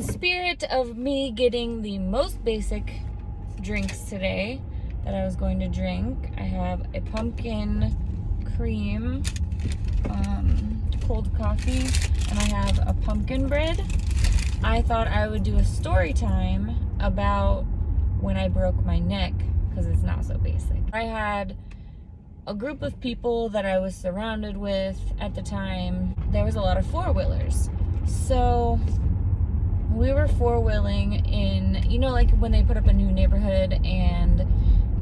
in spirit of me getting the most basic drinks today that I was going to drink, I have a pumpkin cream cold coffee, and I have a pumpkin bread. I thought I would do a story time about when I broke my neck, because it's not so basic. I had a group of people that I was surrounded with at the time. There was a lot of four-wheelers. So we were four-wheeling in, you know, like when they put up a new neighborhood and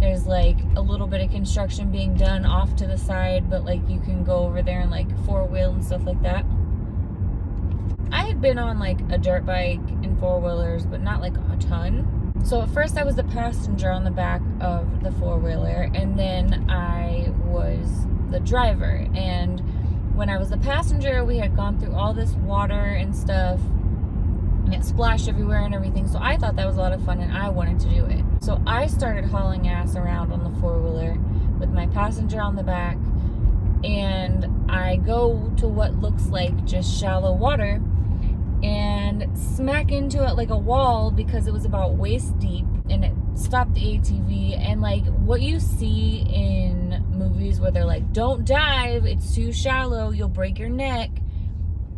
there's like a little bit of construction being done off to the side, but like you can go over there and like four-wheel and stuff like that. I had been on like a dirt bike and four-wheelers, but not like a ton. So at first I was the passenger on the back of the four-wheeler, and then I was the driver. And when I was the passenger, we had gone through all this water and stuff, and it splashed everywhere and everything. So I thought that was a lot of fun and I wanted to do it. So I started hauling ass around on the four-wheeler with my passenger on the back, and I go to what looks like just shallow water and smack into it like a wall, because it was about waist deep, and it stopped the ATV. And like what you see in movies where they're like, don't dive, it's too shallow, you'll break your neck,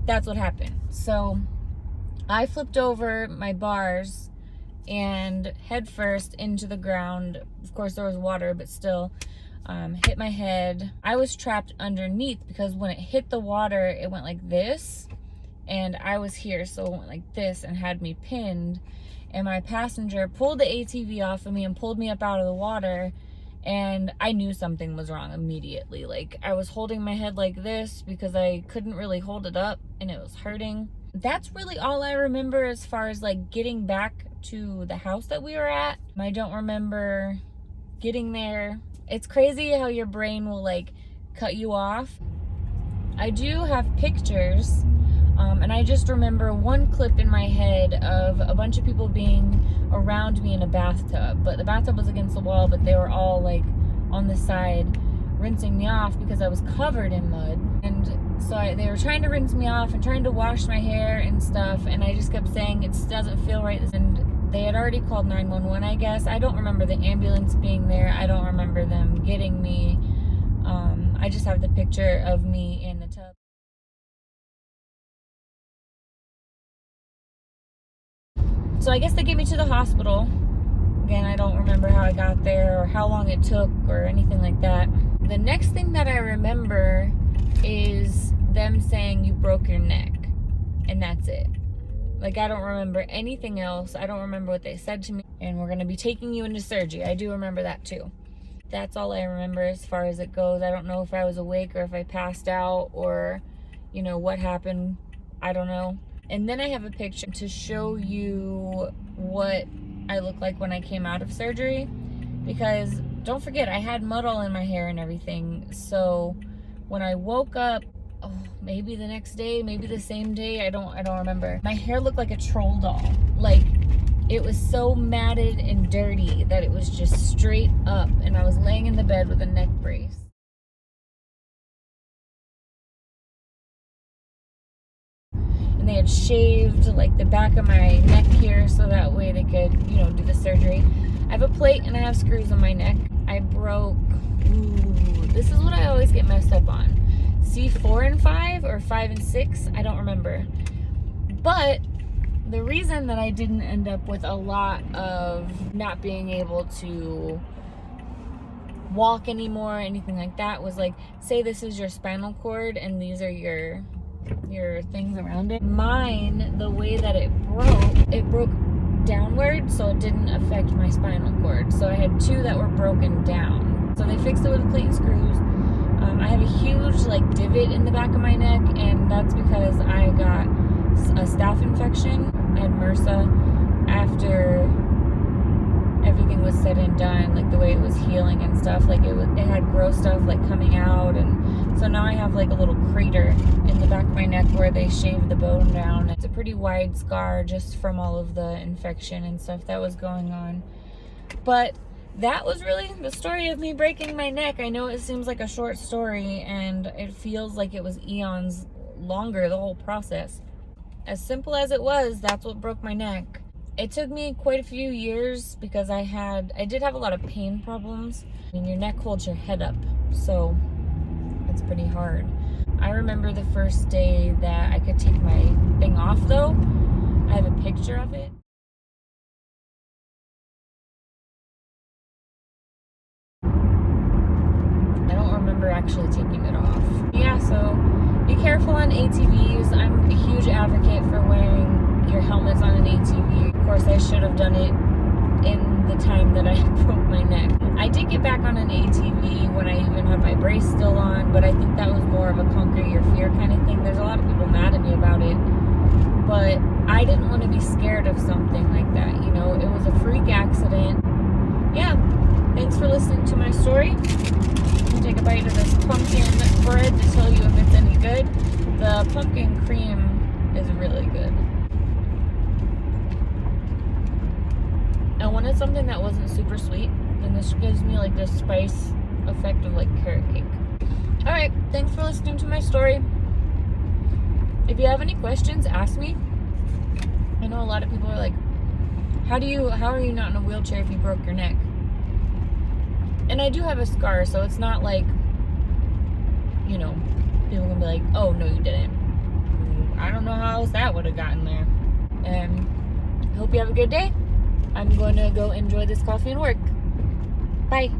that's what happened. So I flipped over my bars and head first into the ground. Of course there was water, but still, hit my head. I was trapped underneath because when it hit the water, it went like this, and I was here, so it went like this and had me pinned. And my passenger pulled the ATV off of me and pulled me up out of the water, and I knew something was wrong immediately. Like, I was holding my head like this because I couldn't really hold it up and it was hurting. That's really all I remember as far as like getting back to the house that we were at. I don't remember getting there. It's crazy how your brain will like cut you off. I do have pictures, and I just remember one clip in my head of a bunch of people being around me in a bathtub, but the bathtub was against the wall, but they were all like on the side rinsing me off because I was covered in mud. And so they were trying to rinse me off and trying to wash my hair and stuff, and I just kept saying, it doesn't feel right. And they had already called 911, I guess. I don't remember the ambulance being there. I don't remember them getting me. I just have the picture of me in the tub. So I guess they get me to the hospital. Again, I don't remember how I got there or how long it took or anything like that. The next thing that I remember is them saying you broke your neck, and that's it. Like, I don't remember anything else. I don't remember what they said to me. And we're gonna be taking you into surgery. I do remember that too. That's all I remember as far as it goes. I don't know if I was awake or if I passed out or, you know, what happened. I don't know. And then I have a picture to show you what I look like when I came out of surgery, because don't forget, I had mud all in my hair and everything. So when I woke up, maybe the next day, maybe the same day, I don't remember. My hair looked like a troll doll. Like, it was so matted and dirty that it was just straight up, and I was laying in the bed with a neck brace. And they had shaved like the back of my neck here so that way they could, you know, do the surgery. I have a plate and I have screws on my neck. I broke, this is what I always get messed up on. C4 and 5 or 5 and 6, I don't remember. But the reason that I didn't end up with a lot of not being able to walk anymore or anything like that was like, say this is your spinal cord and these are your things around it. Mine, the way that it broke downward, so it didn't affect my spinal cord. So I had two that were broken down. So they fixed it with plate and screws. I have a huge like divot in the back of my neck, and that's because I got a staph infection. I had MRSA after everything was said and done, like the way it was healing and stuff. Like it had gross stuff like coming out, and so now I have like a little crater in the back of my neck where they shaved the bone down. It's a pretty wide scar just from all of the infection and stuff that was going on. But that was really the story of me breaking my neck. I know it seems like a short story, and it feels like it was eons longer, the whole process. as simple as it was, that's what broke my neck. It took me quite a few years because I did have a lot of pain problems. I mean, your neck holds your head up, so it's pretty hard. I remember the first day that I could take my thing off though. I have a picture of it. I don't remember actually taking it off. Yeah, so be careful on ATVs. I'm a huge advocate for wearing your helmets on an ATV. Of course, I should have done it in the time that I broke my neck. I did get back on an ATV when I even had my brace still on, but I think that was more of a conquer your fear kind of thing. There's a lot of people mad at me about it, but I didn't want to be scared of something like that. You know, it was a freak accident. Yeah, thanks for listening to my story. I'm gonna take a bite of this pumpkin bread to tell you if it's any good. The pumpkin cream is really good. I wanted something that wasn't super sweet, and this gives me like this spice effect of like carrot cake. All right, thanks for listening to my story. If you have any questions, ask me. I know a lot of people are like, how are you not in a wheelchair if you broke your neck? And I do have a scar, so it's not like, you know, people can be like, oh, no, you didn't. I don't know how else that would have gotten there. And I hope you have a good day. I'm going to go enjoy this coffee and work. Bye.